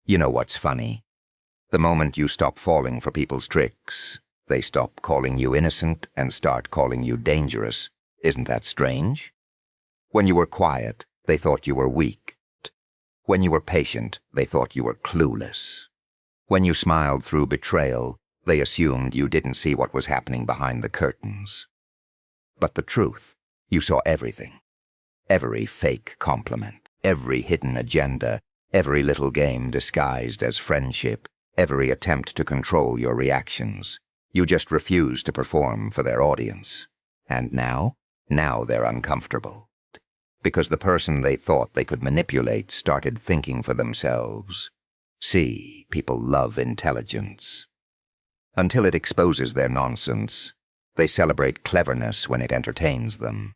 You know what's funny? The moment you stop falling for people's tricks, they stop calling you innocent and start calling you dangerous. Isn't that strange? When you were quiet, they thought you were weak. When you were patient, they thought you were clueless. When you smiled through betrayal, they assumed you didn't see what was happening behind the curtains. But the truth, you saw everything. Every fake compliment, every hidden agenda, every little game disguised as friendship, every attempt to control your reactions. You just refused to perform for their audience. And now they're uncomfortable. Because the person they thought they could manipulate started thinking for themselves. See, people love intelligence. Until it exposes their nonsense, they celebrate cleverness when it entertains them.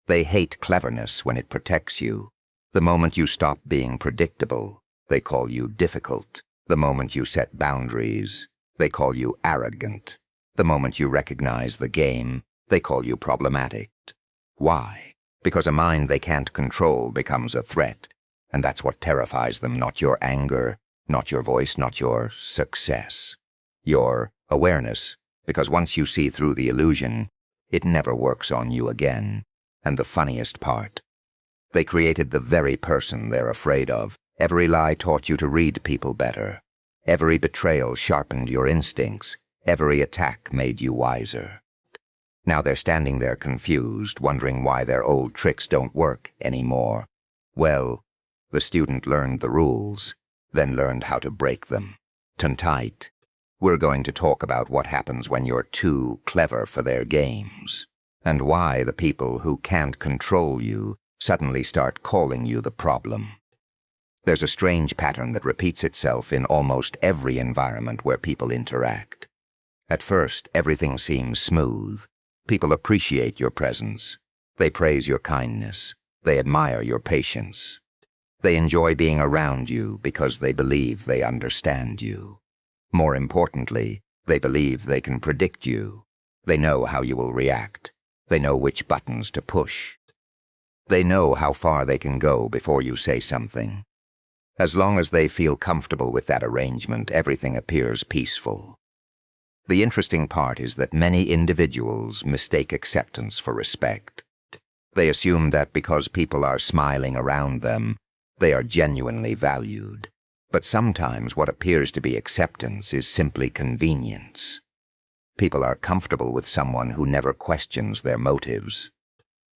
They hate cleverness when it protects you. The moment you stop being predictable, they call you difficult. The moment you set boundaries, they call you arrogant. The moment you recognize the game, they call you problematic. Why? Because a mind they can't control becomes a threat, and that's what terrifies them, not your anger, not your voice, not your success. Your awareness, because once you see through the illusion, it never works on you again. And the funniest part, they created the very person they're afraid of. Every lie taught you to read people better. Every betrayal sharpened your instincts. Every attack made you wiser. Now they're standing there confused, wondering why their old tricks don't work anymore. Well, the student learned the rules, then learned how to break them. Tonight, we're going to talk about what happens when you're too clever for their games, and why the people who can't control you suddenly start calling you the problem. There's a strange pattern that repeats itself in almost every environment where people interact. At first, everything seems smooth. People appreciate your presence. They praise your kindness. They admire your patience. They enjoy being around you because they believe they understand you. More importantly, they believe they can predict you. They know how you will react. They know which buttons to push. They know how far they can go before you say something. As long as they feel comfortable with that arrangement, everything appears peaceful. The interesting part is that many individuals mistake acceptance for respect. They assume that because people are smiling around them, they are genuinely valued. But sometimes what appears to be acceptance is simply convenience. People are comfortable with someone who never questions their motives.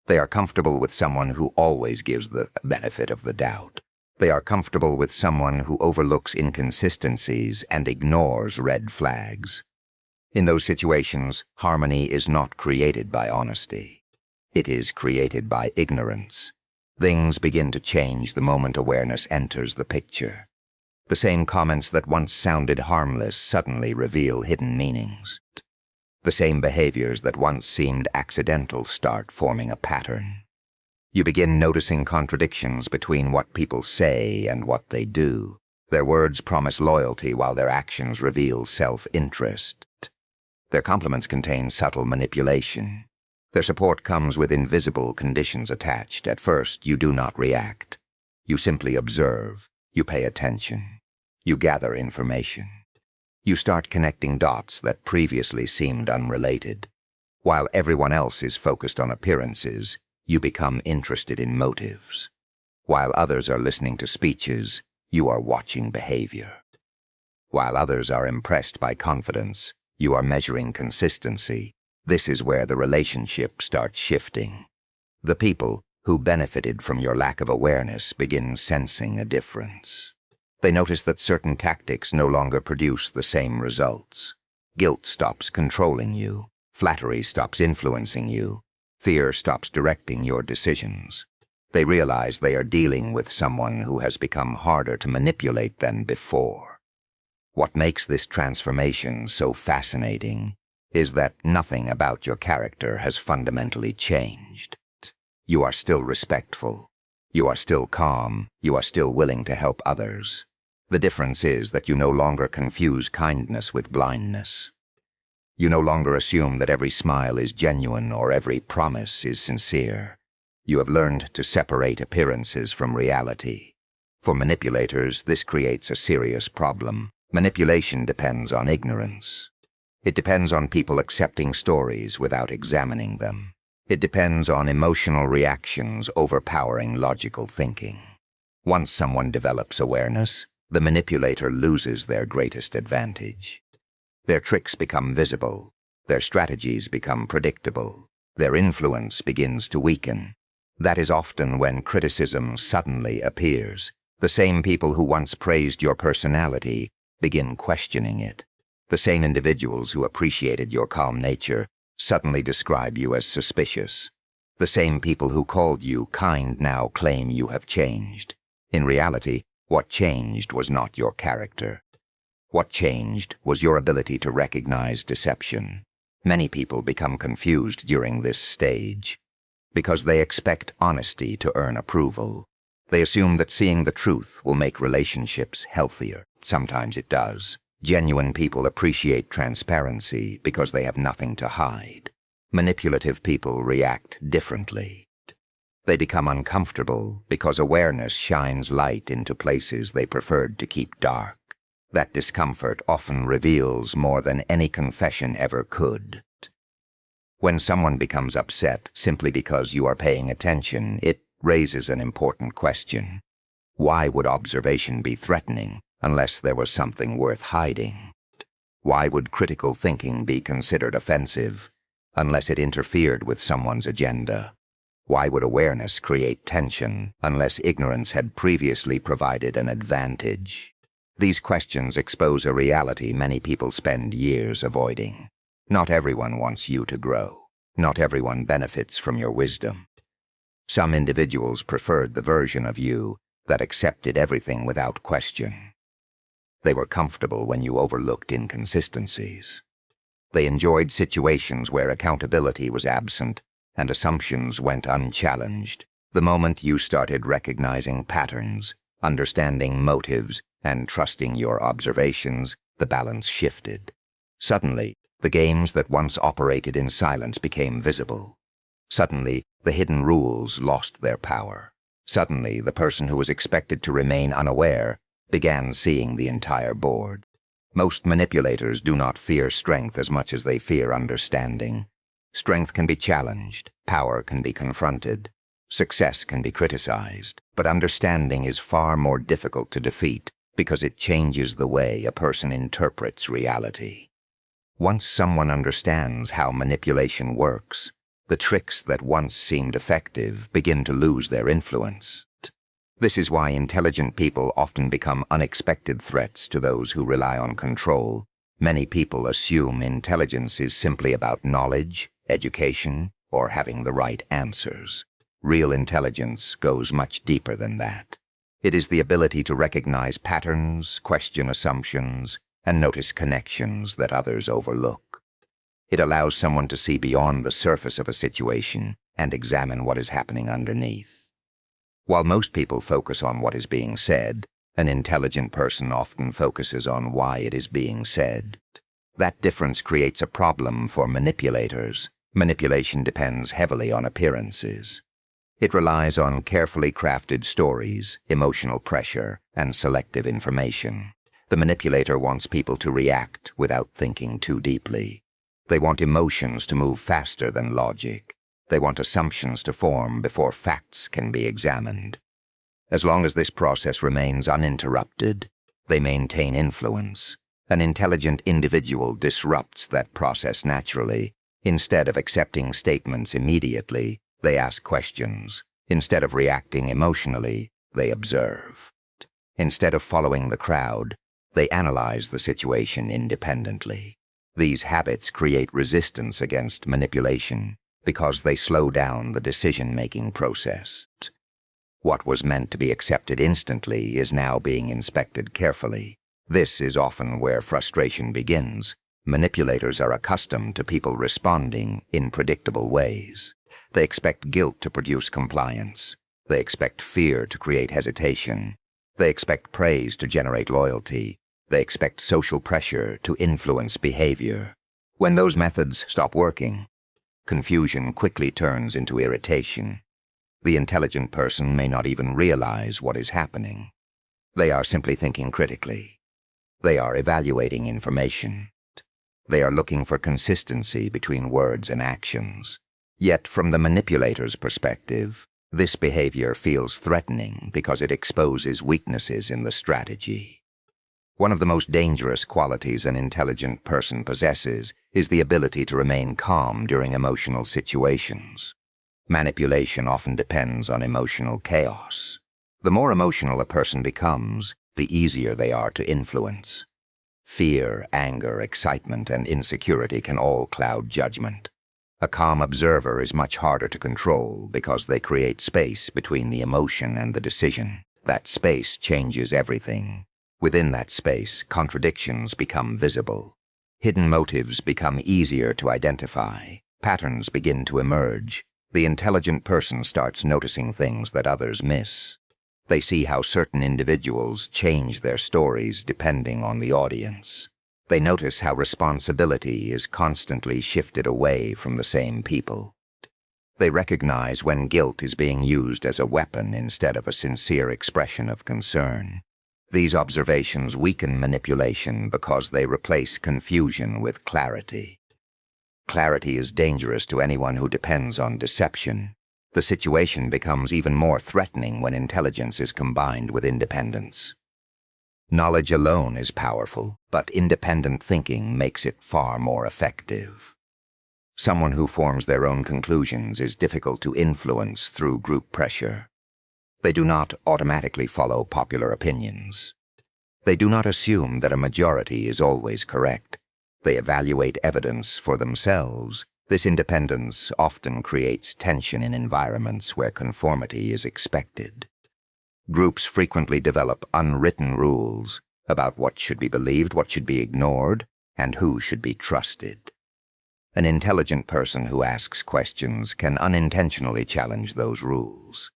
They are comfortable with someone who always gives the benefit of the doubt. They are comfortable with someone who overlooks inconsistencies and ignores red flags. In those situations, harmony is not created by honesty. It is created by ignorance. Things begin to change the moment awareness enters the picture. The same comments that once sounded harmless suddenly reveal hidden meanings. The same behaviors that once seemed accidental start forming a pattern. You begin noticing contradictions between what people say and what they do. Their words promise loyalty while their actions reveal self-interest. Their compliments contain subtle manipulation. Their support comes with invisible conditions attached. At first, you do not react. You simply observe. You pay attention. You gather information. You start connecting dots that previously seemed unrelated. While everyone else is focused on appearances, you become interested in motives. While others are listening to speeches, you are watching behavior. While others are impressed by confidence, you are measuring consistency. This is where the relationship starts shifting. The people who benefited from your lack of awareness begin sensing a difference. They notice that certain tactics no longer produce the same results. Guilt stops controlling you. Flattery stops influencing you. Fear stops directing your decisions. They realize they are dealing with someone who has become harder to manipulate than before. What makes this transformation so fascinating is that nothing about your character has fundamentally changed. You are still respectful. You are still calm. You are still willing to help others. The difference is that you no longer confuse kindness with blindness. You no longer assume that every smile is genuine or every promise is sincere. You have learned to separate appearances from reality. For manipulators, this creates a serious problem. Manipulation depends on ignorance. It depends on people accepting stories without examining them. It depends on emotional reactions overpowering logical thinking. Once someone develops awareness, the manipulator loses their greatest advantage. Their tricks become visible. Their strategies become predictable. Their influence begins to weaken. That is often when criticism suddenly appears. The same people who once praised your personality begin questioning it. The same individuals who appreciated your calm nature suddenly describe you as suspicious. The same people who called you kind now claim you have changed. In reality, what changed was not your character. What changed was your ability to recognize deception. Many people become confused during this stage because they expect honesty to earn approval. They assume that seeing the truth will make relationships healthier. Sometimes it does. Genuine people appreciate transparency because they have nothing to hide. Manipulative people react differently. They become uncomfortable because awareness shines light into places they preferred to keep dark. That discomfort often reveals more than any confession ever could. When someone becomes upset simply because you are paying attention, it raises an important question. Why would observation be threatening unless there was something worth hiding? Why would critical thinking be considered offensive unless it interfered with someone's agenda? Why would awareness create tension unless ignorance had previously provided an advantage? These questions expose a reality many people spend years avoiding. Not everyone wants you to grow. Not everyone benefits from your wisdom. Some individuals preferred the version of you that accepted everything without question. They were comfortable when you overlooked inconsistencies. They enjoyed situations where accountability was absent and assumptions went unchallenged. The moment you started recognizing patterns, understanding motives, and trusting your observations, the balance shifted. Suddenly, the games that once operated in silence became visible. Suddenly, the hidden rules lost their power. Suddenly, the person who was expected to remain unaware began seeing the entire board. Most manipulators do not fear strength as much as they fear understanding. Strength can be challenged, power can be confronted, success can be criticized, but understanding is far more difficult to defeat because it changes the way a person interprets reality. Once someone understands how manipulation works, the tricks that once seemed effective begin to lose their influence. This is why intelligent people often become unexpected threats to those who rely on control. Many people assume intelligence is simply about knowledge, education, or having the right answers. Real intelligence goes much deeper than that. It is the ability to recognize patterns, question assumptions, and notice connections that others overlook. It allows someone to see beyond the surface of a situation and examine what is happening underneath. While most people focus on what is being said, an intelligent person often focuses on why it is being said. That difference creates a problem for manipulators. Manipulation depends heavily on appearances. It relies on carefully crafted stories, emotional pressure, and selective information. The manipulator wants people to react without thinking too deeply. They want emotions to move faster than logic. They want assumptions to form before facts can be examined. As long as this process remains uninterrupted, they maintain influence. An intelligent individual disrupts that process naturally. Instead of accepting statements immediately, they ask questions. Instead of reacting emotionally, they observe. Instead of following the crowd, they analyze the situation independently. These habits create resistance against manipulation because they slow down the decision-making process. What was meant to be accepted instantly is now being inspected carefully. This is often where frustration begins. Manipulators are accustomed to people responding in predictable ways. They expect guilt to produce compliance. They expect fear to create hesitation. They expect praise to generate loyalty. They expect social pressure to influence behavior. When those methods stop working, confusion quickly turns into irritation. The intelligent person may not even realize what is happening. They are simply thinking critically. They are evaluating information. They are looking for consistency between words and actions. Yet, from the manipulator's perspective, this behavior feels threatening because it exposes weaknesses in the strategy. One of the most dangerous qualities an intelligent person possesses is the ability to remain calm during emotional situations. Manipulation often depends on emotional chaos. The more emotional a person becomes, the easier they are to influence. Fear, anger, excitement, and insecurity can all cloud judgment. A calm observer is much harder to control because they create space between the emotion and the decision. That space changes everything. Within that space, contradictions become visible. Hidden motives become easier to identify. Patterns begin to emerge. The intelligent person starts noticing things that others miss. They see how certain individuals change their stories depending on the audience. They notice how responsibility is constantly shifted away from the same people. They recognize when guilt is being used as a weapon instead of a sincere expression of concern. These observations weaken manipulation because they replace confusion with clarity. Clarity is dangerous to anyone who depends on deception. The situation becomes even more threatening when intelligence is combined with independence. Knowledge alone is powerful, but independent thinking makes it far more effective. Someone who forms their own conclusions is difficult to influence through group pressure. They do not automatically follow popular opinions. They do not assume that a majority is always correct. They evaluate evidence for themselves. This independence often creates tension in environments where conformity is expected. Groups frequently develop unwritten rules about what should be believed, what should be ignored, and who should be trusted. An intelligent person who asks questions can unintentionally challenge those rules.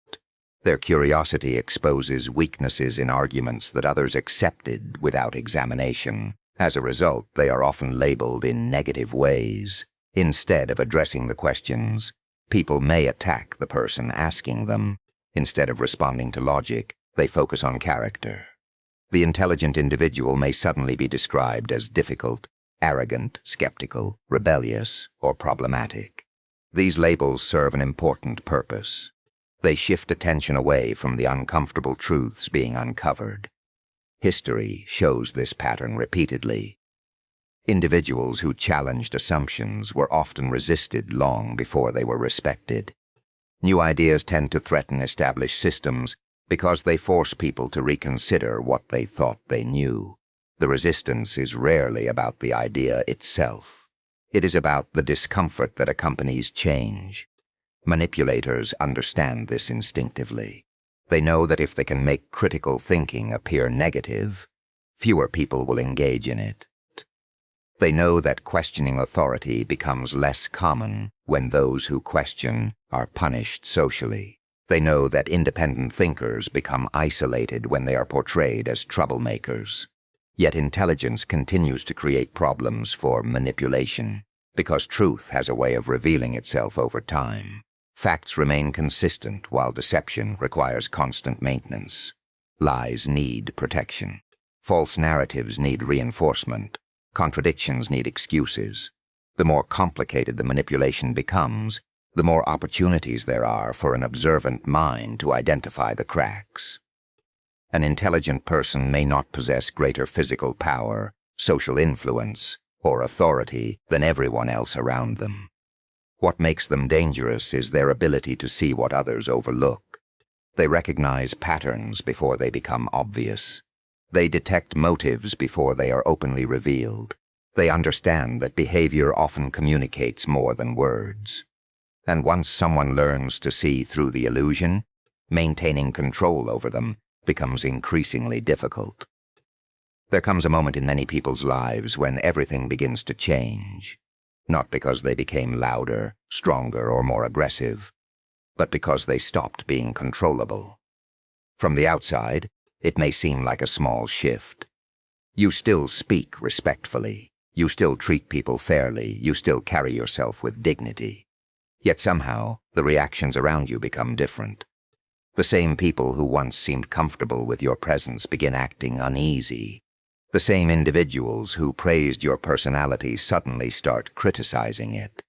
Their curiosity exposes weaknesses in arguments that others accepted without examination. As a result, they are often labeled in negative ways. Instead of addressing the questions, people may attack the person asking them. Instead of responding to logic, they focus on character. The intelligent individual may suddenly be described as difficult, arrogant, skeptical, rebellious, or problematic. These labels serve an important purpose. They shift attention away from the uncomfortable truths being uncovered. History shows this pattern repeatedly. Individuals who challenged assumptions were often resisted long before they were respected. New ideas tend to threaten established systems because they force people to reconsider what they thought they knew. The resistance is rarely about the idea itself. It is about the discomfort that accompanies change. Manipulators understand this instinctively. They know that if they can make critical thinking appear negative, fewer people will engage in it. They know that questioning authority becomes less common when those who question are punished socially. They know that independent thinkers become isolated when they are portrayed as troublemakers. Yet intelligence continues to create problems for manipulation, because truth has a way of revealing itself over time. Facts remain consistent while deception requires constant maintenance. Lies need protection. False narratives need reinforcement. Contradictions need excuses. The more complicated the manipulation becomes, the more opportunities there are for an observant mind to identify the cracks. An intelligent person may not possess greater physical power, social influence, or authority than everyone else around them. What makes them dangerous is their ability to see what others overlook. They recognize patterns before they become obvious. They detect motives before they are openly revealed. They understand that behavior often communicates more than words. And once someone learns to see through the illusion, maintaining control over them becomes increasingly difficult. There comes a moment in many people's lives when everything begins to change, not because they became louder, stronger, or more aggressive, but because they stopped being controllable. From the outside, it may seem like a small shift. You still speak respectfully. You still treat people fairly. You still carry yourself with dignity. Yet somehow, the reactions around you become different. The same people who once seemed comfortable with your presence begin acting uneasy. The same individuals who praised your personality suddenly start criticizing it.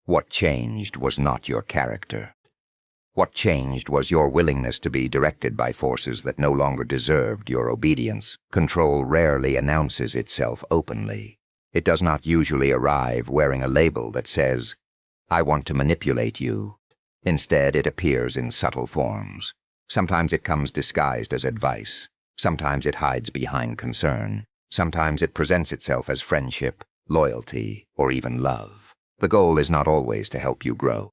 What changed was not your character. What changed was your willingness to be directed by forces that no longer deserved your obedience. Control rarely announces itself openly. It does not usually arrive wearing a label that says, "I want to manipulate you." Instead, it appears in subtle forms. Sometimes it comes disguised as advice. Sometimes it hides behind concern. Sometimes it presents itself as friendship, loyalty, or even love. The goal is not always to help you grow.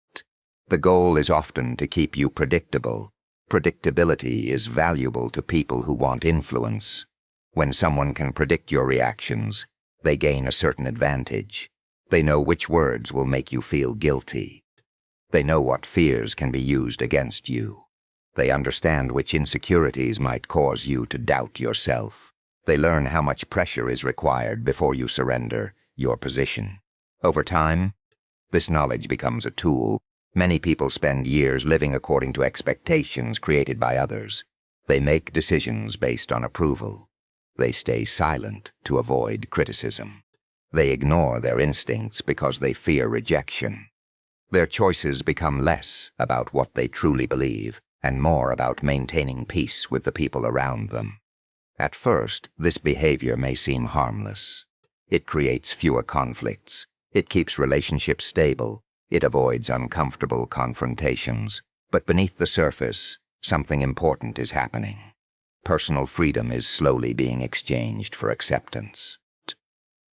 The goal is often to keep you predictable. Predictability is valuable to people who want influence. When someone can predict your reactions, they gain a certain advantage. They know which words will make you feel guilty. They know what fears can be used against you. They understand which insecurities might cause you to doubt yourself. They learn how much pressure is required before you surrender your position. Over time, this knowledge becomes a tool. Many people spend years living according to expectations created by others. They make decisions based on approval. They stay silent to avoid criticism. They ignore their instincts because they fear rejection. Their choices become less about what they truly believe and more about maintaining peace with the people around them. At first, this behavior may seem harmless. It creates fewer conflicts. It keeps relationships stable. It avoids uncomfortable confrontations. But beneath the surface, something important is happening. Personal freedom is slowly being exchanged for acceptance.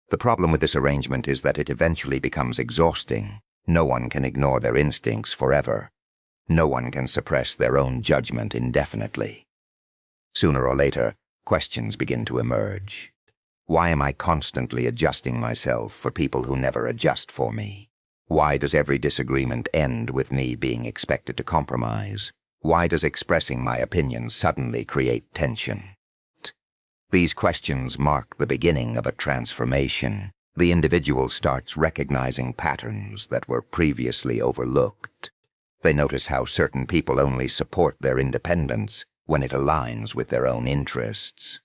The problem with this arrangement is that it eventually becomes exhausting. No one can ignore their instincts forever. No one can suppress their own judgment indefinitely. Sooner or later, questions begin to emerge. Why am I constantly adjusting myself for people who never adjust for me? Why does every disagreement end with me being expected to compromise? Why does expressing my opinion suddenly create tension? These questions mark the beginning of a transformation. The individual starts recognizing patterns that were previously overlooked. They notice how certain people only support their independence when it aligns with their own interests.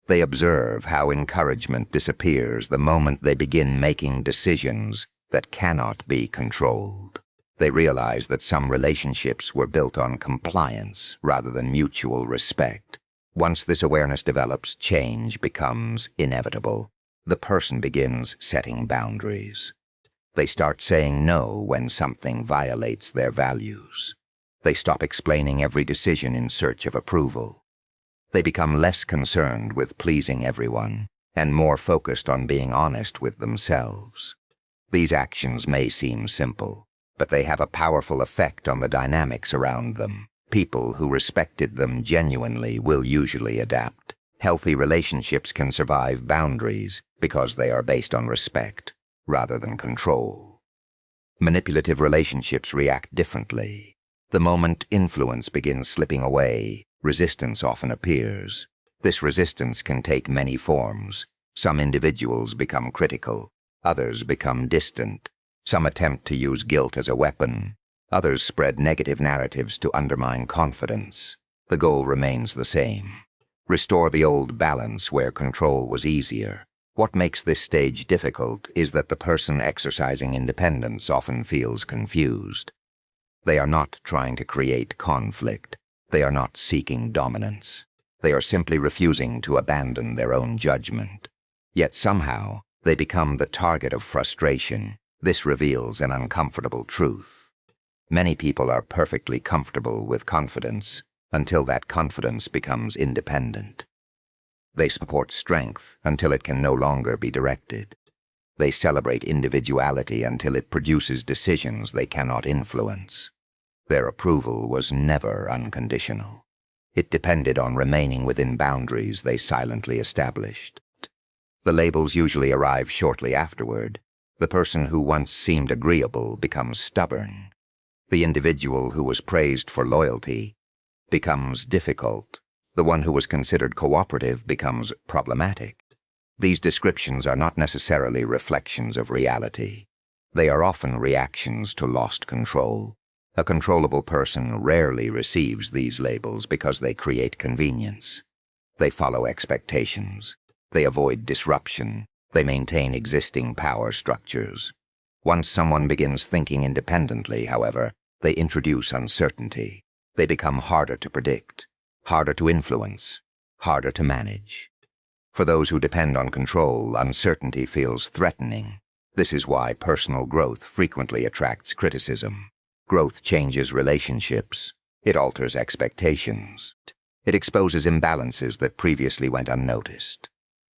They observe how encouragement disappears the moment they begin making decisions that cannot be controlled. They realize that some relationships were built on compliance rather than mutual respect. Once this awareness develops, change becomes inevitable. The person begins setting boundaries. They start saying no when something violates their values. They stop explaining every decision in search of approval. They become less concerned with pleasing everyone and more focused on being honest with themselves. These actions may seem simple, but they have a powerful effect on the dynamics around them. People who respected them genuinely will usually adapt. Healthy relationships can survive boundaries because they are based on respect rather than control. Manipulative relationships react differently. The moment influence begins slipping away, resistance often appears. This resistance can take many forms. Some individuals become critical. Others become distant. Some attempt to use guilt as a weapon. Others spread negative narratives to undermine confidence. The goal remains the same. Restore the old balance where control was easier. What makes this stage difficult is that the person exercising independence often feels confused. They are not trying to create conflict. They are not seeking dominance. They are simply refusing to abandon their own judgment. Yet somehow, they become the target of frustration. This reveals an uncomfortable truth. Many people are perfectly comfortable with confidence until that confidence becomes independent. They support strength until it can no longer be directed. They celebrate individuality until it produces decisions they cannot influence. Their approval was never unconditional. It depended on remaining within boundaries they silently established. The labels usually arrive shortly afterward. The person who once seemed agreeable becomes stubborn. The individual who was praised for loyalty becomes difficult. The one who was considered cooperative becomes problematic. These descriptions are not necessarily reflections of reality. They are often reactions to lost control. A controllable person rarely receives these labels because they create convenience. They follow expectations. They avoid disruption. They maintain existing power structures. Once someone begins thinking independently, however, they introduce uncertainty. They become harder to predict, harder to influence, harder to manage. For those who depend on control, uncertainty feels threatening. This is why personal growth frequently attracts criticism. Growth changes relationships. It alters expectations. It exposes imbalances that previously went unnoticed.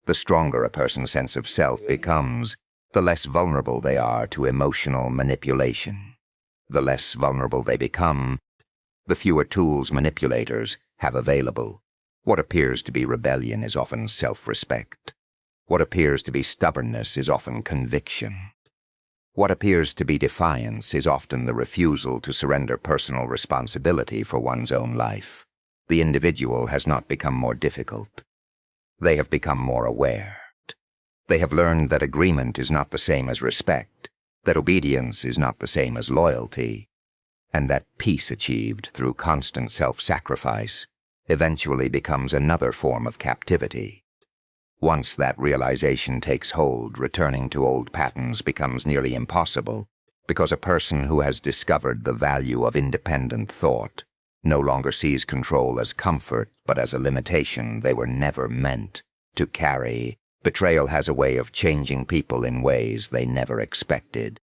The stronger a person's sense of self becomes, the less vulnerable they are to emotional manipulation. The less vulnerable they become, the fewer tools manipulators have available. What appears to be rebellion is often self-respect. What appears to be stubbornness is often conviction. What appears to be defiance is often the refusal to surrender personal responsibility for one's own life. The individual has not become more difficult. They have become more aware. They have learned that agreement is not the same as respect, that obedience is not the same as loyalty, and that peace achieved through constant self-sacrifice eventually becomes another form of captivity. Once that realization takes hold, returning to old patterns becomes nearly impossible, because a person who has discovered the value of independent thought no longer sees control as comfort, but as a limitation they were never meant to carry. Betrayal has a way of changing people in ways they never expected.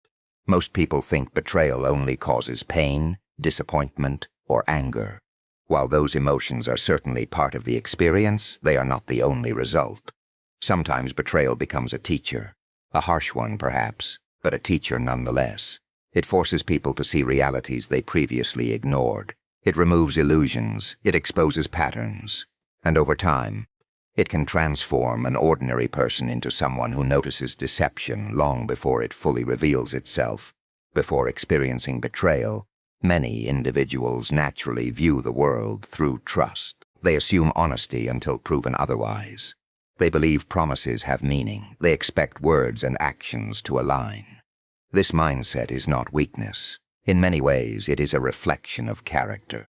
Most people think betrayal only causes pain, disappointment, or anger. While those emotions are certainly part of the experience, they are not the only result. Sometimes betrayal becomes a teacher, a harsh one perhaps, but a teacher nonetheless. It forces people to see realities they previously ignored. It removes illusions, it exposes patterns, and over time, it can transform an ordinary person into someone who notices deception long before it fully reveals itself. Before experiencing betrayal, many individuals naturally view the world through trust. They assume honesty until proven otherwise. They believe promises have meaning. They expect words and actions to align. This mindset is not weakness. In many ways, it is a reflection of character.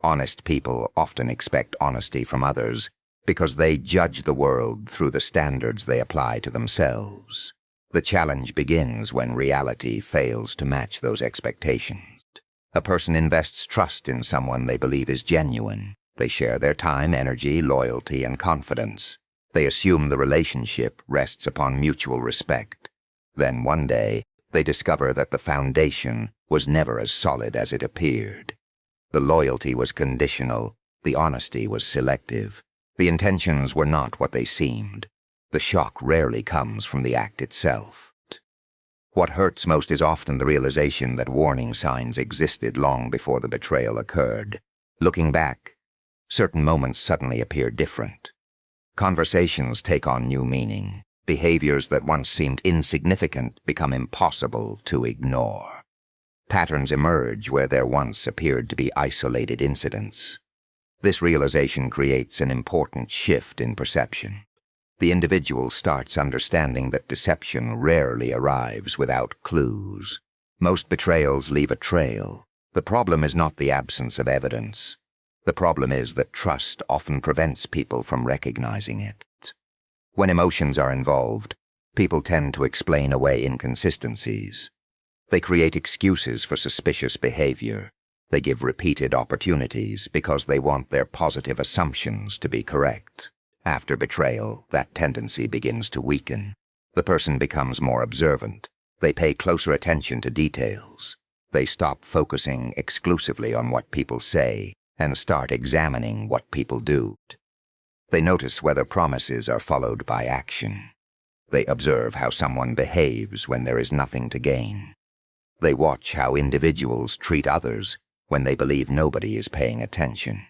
Honest people often expect honesty from others because they judge the world through the standards they apply to themselves. The challenge begins when reality fails to match those expectations. A person invests trust in someone they believe is genuine. They share their time, energy, loyalty, and confidence. They assume the relationship rests upon mutual respect. Then one day, they discover that the foundation was never as solid as it appeared. The loyalty was conditional. The honesty was selective. The intentions were not what they seemed. The shock rarely comes from the act itself. What hurts most is often the realization that warning signs existed long before the betrayal occurred. Looking back, certain moments suddenly appear different. Conversations take on new meaning. Behaviors that once seemed insignificant become impossible to ignore. Patterns emerge where there once appeared to be isolated incidents. This realization creates an important shift in perception. The individual starts understanding that deception rarely arrives without clues. Most betrayals leave a trail. The problem is not the absence of evidence. The problem is that trust often prevents people from recognizing it. When emotions are involved, people tend to explain away inconsistencies. They create excuses for suspicious behavior. They give repeated opportunities because they want their positive assumptions to be correct. After betrayal, that tendency begins to weaken. The person becomes more observant. They pay closer attention to details. They stop focusing exclusively on what people say and start examining what people do. They notice whether promises are followed by action. They observe how someone behaves when there is nothing to gain. They watch how individuals treat others when they believe nobody is paying attention.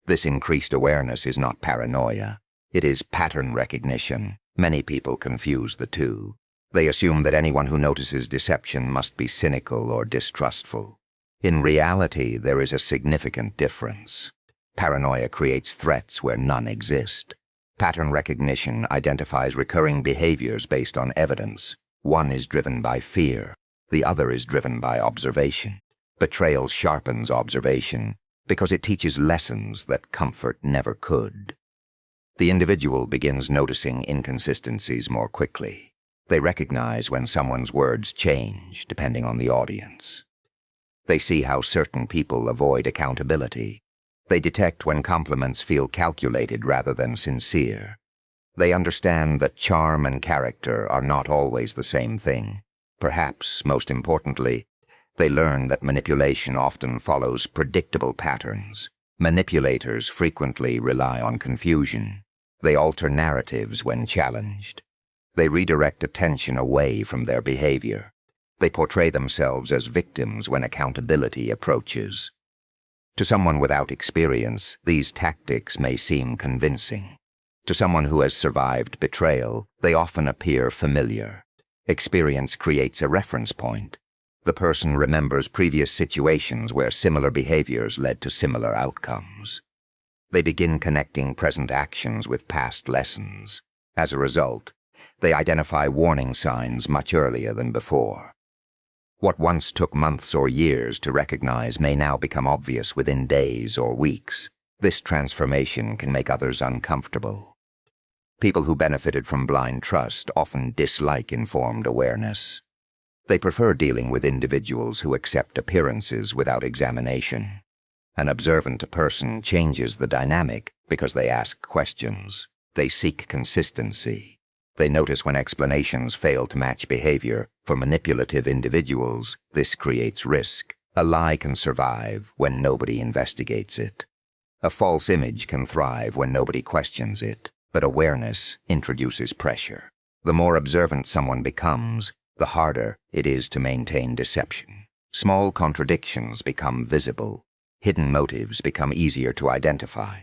This increased awareness is not paranoia. It is pattern recognition. Many people confuse the two. They assume that anyone who notices deception must be cynical or distrustful. In reality, there is a significant difference. Paranoia creates threats where none exist. Pattern recognition identifies recurring behaviors based on evidence. One is driven by fear. The other is driven by observation. Betrayal sharpens observation because it teaches lessons that comfort never could. The individual begins noticing inconsistencies more quickly. They recognize when someone's words change depending on the audience. They see how certain people avoid accountability. They detect when compliments feel calculated rather than sincere. They understand that charm and character are not always the same thing. Perhaps, most importantly, they learn that manipulation often follows predictable patterns. Manipulators frequently rely on confusion. They alter narratives when challenged. They redirect attention away from their behavior. They portray themselves as victims when accountability approaches. To someone without experience, these tactics may seem convincing. To someone who has survived betrayal, they often appear familiar. Experience creates a reference point. The person remembers previous situations where similar behaviors led to similar outcomes. They begin connecting present actions with past lessons. As a result, they identify warning signs much earlier than before. What once took months or years to recognize may now become obvious within days or weeks. This transformation can make others uncomfortable. People who benefited from blind trust often dislike informed awareness. They prefer dealing with individuals who accept appearances without examination. An observant person changes the dynamic because they ask questions. They seek consistency. They notice when explanations fail to match behavior. For manipulative individuals, this creates risk. A lie can survive when nobody investigates it. A false image can thrive when nobody questions it. But awareness introduces pressure. The more observant someone becomes, the harder it is to maintain deception. Small contradictions become visible. Hidden motives become easier to identify.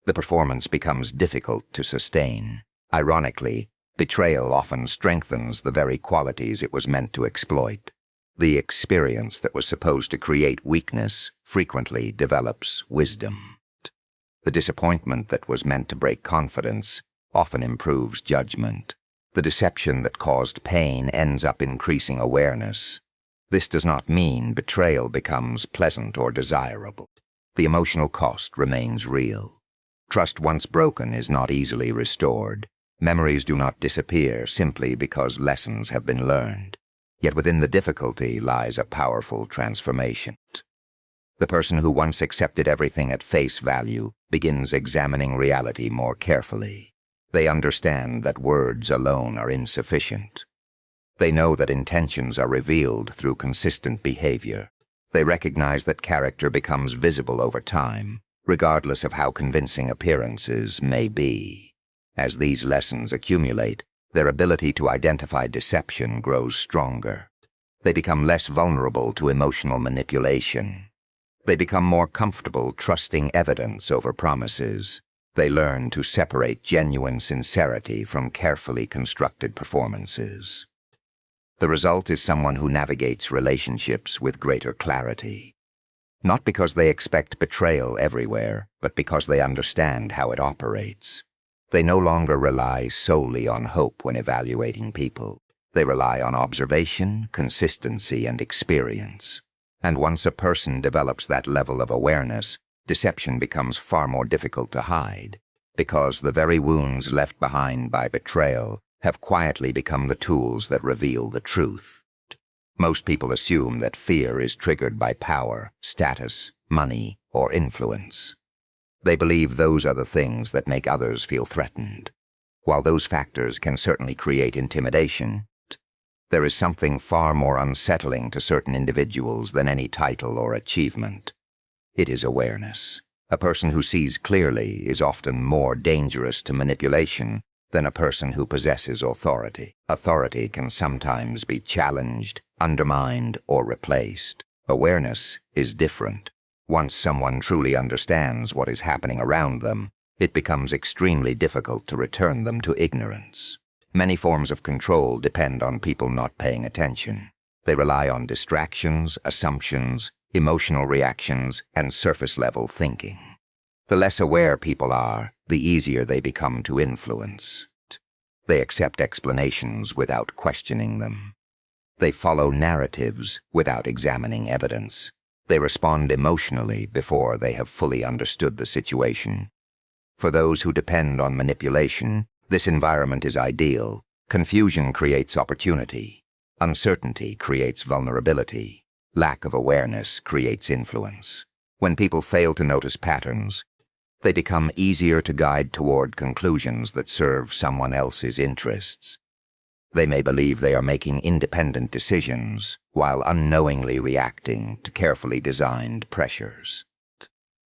The performance becomes difficult to sustain. Ironically, betrayal often strengthens the very qualities it was meant to exploit. The experience that was supposed to create weakness frequently develops wisdom. The disappointment that was meant to break confidence often improves judgment. The deception that caused pain ends up increasing awareness. This does not mean betrayal becomes pleasant or desirable. The emotional cost remains real. Trust once broken is not easily restored. Memories do not disappear simply because lessons have been learned. Yet within the difficulty lies a powerful transformation. The person who once accepted everything at face value begins examining reality more carefully. They understand that words alone are insufficient. They know that intentions are revealed through consistent behavior. They recognize that character becomes visible over time, regardless of how convincing appearances may be. As these lessons accumulate, their ability to identify deception grows stronger. They become less vulnerable to emotional manipulation. They become more comfortable trusting evidence over promises. They learn to separate genuine sincerity from carefully constructed performances. The result is someone who navigates relationships with greater clarity. Not because they expect betrayal everywhere, but because they understand how it operates. They no longer rely solely on hope when evaluating people. They rely on observation, consistency, and experience. And once a person develops that level of awareness, deception becomes far more difficult to hide, because the very wounds left behind by betrayal have quietly become the tools that reveal the truth. Most people assume that fear is triggered by power, status, money, or influence. They believe those are the things that make others feel threatened. While those factors can certainly create intimidation, there is something far more unsettling to certain individuals than any title or achievement. It is awareness. A person who sees clearly is often more dangerous to manipulation than a person who possesses authority. Authority can sometimes be challenged, undermined, or replaced. Awareness is different. Once someone truly understands what is happening around them, it becomes extremely difficult to return them to ignorance. Many forms of control depend on people not paying attention. They rely on distractions, assumptions, emotional reactions, and surface-level thinking. The less aware people are, the easier they become to influence. They accept explanations without questioning them. They follow narratives without examining evidence. They respond emotionally before they have fully understood the situation. For those who depend on manipulation, this environment is ideal. Confusion creates opportunity. Uncertainty creates vulnerability. Lack of awareness creates influence. When people fail to notice patterns, they become easier to guide toward conclusions that serve someone else's interests. They may believe they are making independent decisions while unknowingly reacting to carefully designed pressures.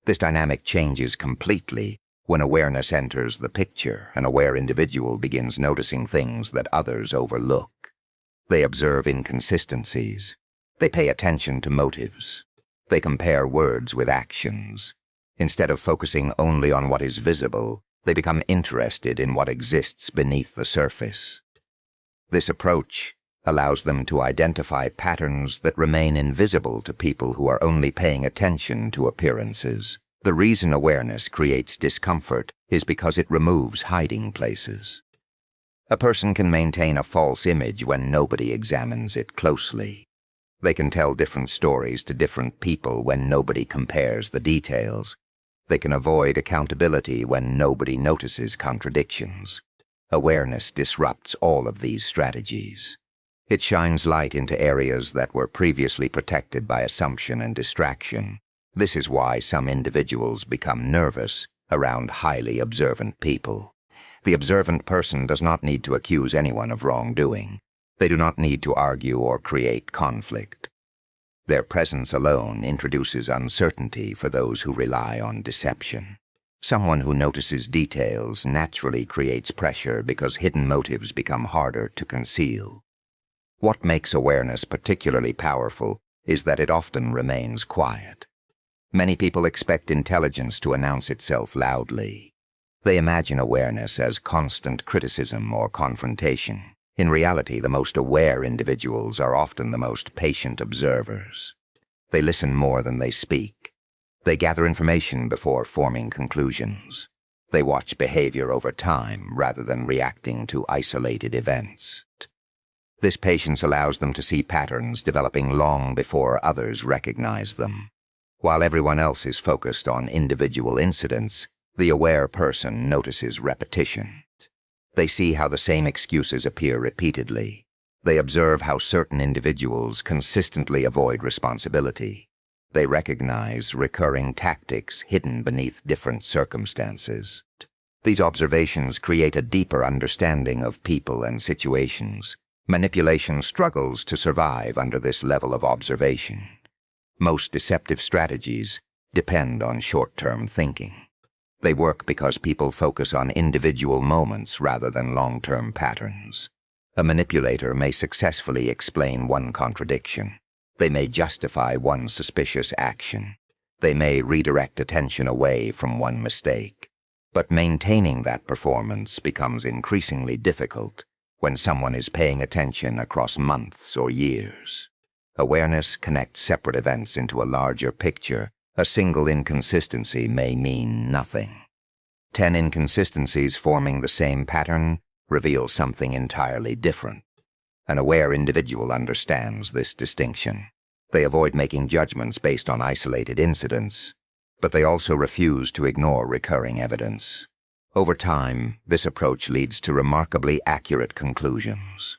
This dynamic changes completely when awareness enters the picture. An aware individual begins noticing things that others overlook. They observe inconsistencies. They pay attention to motives. They compare words with actions. Instead of focusing only on what is visible, they become interested in what exists beneath the surface. This approach allows them to identify patterns that remain invisible to people who are only paying attention to appearances. The reason awareness creates discomfort is because it removes hiding places. A person can maintain a false image when nobody examines it closely. They can tell different stories to different people when nobody compares the details. They can avoid accountability when nobody notices contradictions. Awareness disrupts all of these strategies. It shines light into areas that were previously protected by assumption and distraction. This is why some individuals become nervous around highly observant people. The observant person does not need to accuse anyone of wrongdoing. They do not need to argue or create conflict. Their presence alone introduces uncertainty for those who rely on deception. Someone who notices details naturally creates pressure because hidden motives become harder to conceal. What makes awareness particularly powerful is that it often remains quiet. Many people expect intelligence to announce itself loudly. They imagine awareness as constant criticism or confrontation. In reality, the most aware individuals are often the most patient observers. They listen more than they speak. They gather information before forming conclusions. They watch behavior over time rather than reacting to isolated events. This patience allows them to see patterns developing long before others recognize them. While everyone else is focused on individual incidents, the aware person notices repetition. They see how the same excuses appear repeatedly. They observe how certain individuals consistently avoid responsibility. They recognize recurring tactics hidden beneath different circumstances. These observations create a deeper understanding of people and situations. Manipulation struggles to survive under this level of observation. Most deceptive strategies depend on short-term thinking. They work because people focus on individual moments rather than long-term patterns. A manipulator may successfully explain one contradiction. They may justify one suspicious action. They may redirect attention away from one mistake. But maintaining that performance becomes increasingly difficult when someone is paying attention across months or years. Awareness connects separate events into a larger picture. A single inconsistency may mean nothing. 10 inconsistencies forming the same pattern reveal something entirely different. An aware individual understands this distinction. They avoid making judgments based on isolated incidents, but they also refuse to ignore recurring evidence. Over time, this approach leads to remarkably accurate conclusions.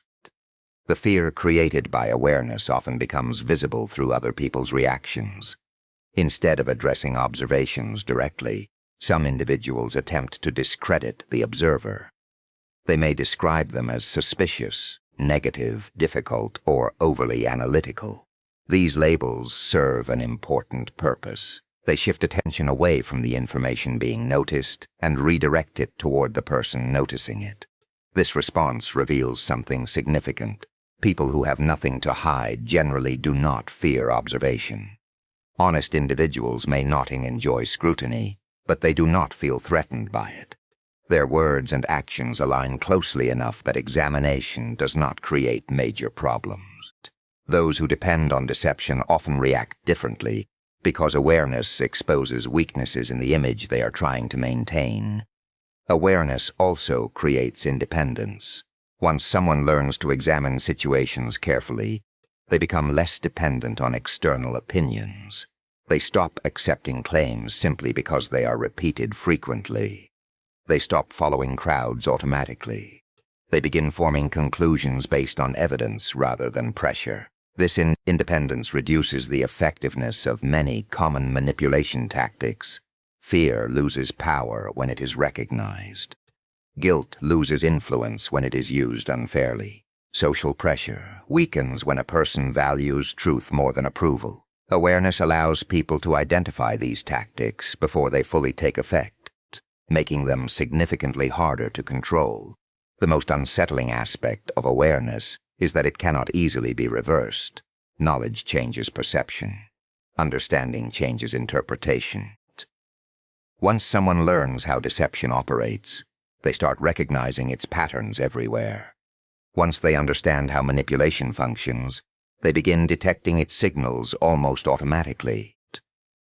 The fear created by awareness often becomes visible through other people's reactions. Instead of addressing observations directly, some individuals attempt to discredit the observer. They may describe them as suspicious, negative, difficult, or overly analytical. These labels serve an important purpose. They shift attention away from the information being noticed and redirect it toward the person noticing it. This response reveals something significant. People who have nothing to hide generally do not fear observation. Honest individuals may not enjoy scrutiny, but they do not feel threatened by it. Their words and actions align closely enough that examination does not create major problems. Those who depend on deception often react differently because awareness exposes weaknesses in the image they are trying to maintain. Awareness also creates independence. Once someone learns to examine situations carefully, they become less dependent on external opinions. They stop accepting claims simply because they are repeated frequently. They stop following crowds automatically. They begin forming conclusions based on evidence rather than pressure. This independence reduces the effectiveness of many common manipulation tactics. Fear loses power when it is recognized. Guilt loses influence when it is used unfairly. Social pressure weakens when a person values truth more than approval. Awareness allows people to identify these tactics before they fully take effect, making them significantly harder to control. The most unsettling aspect of awareness is that it cannot easily be reversed. Knowledge changes perception. Understanding changes interpretation. Once someone learns how deception operates, they start recognizing its patterns everywhere. Once they understand how manipulation functions, they begin detecting its signals almost automatically.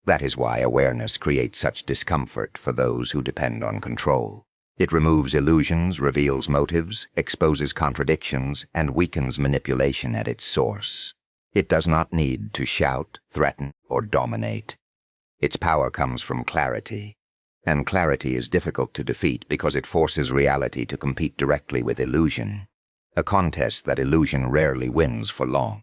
That is why awareness creates such discomfort for those who depend on control. It removes illusions, reveals motives, exposes contradictions, and weakens manipulation at its source. It does not need to shout, threaten, or dominate. Its power comes from clarity, and clarity is difficult to defeat because it forces reality to compete directly with illusion, a contest that illusion rarely wins for long.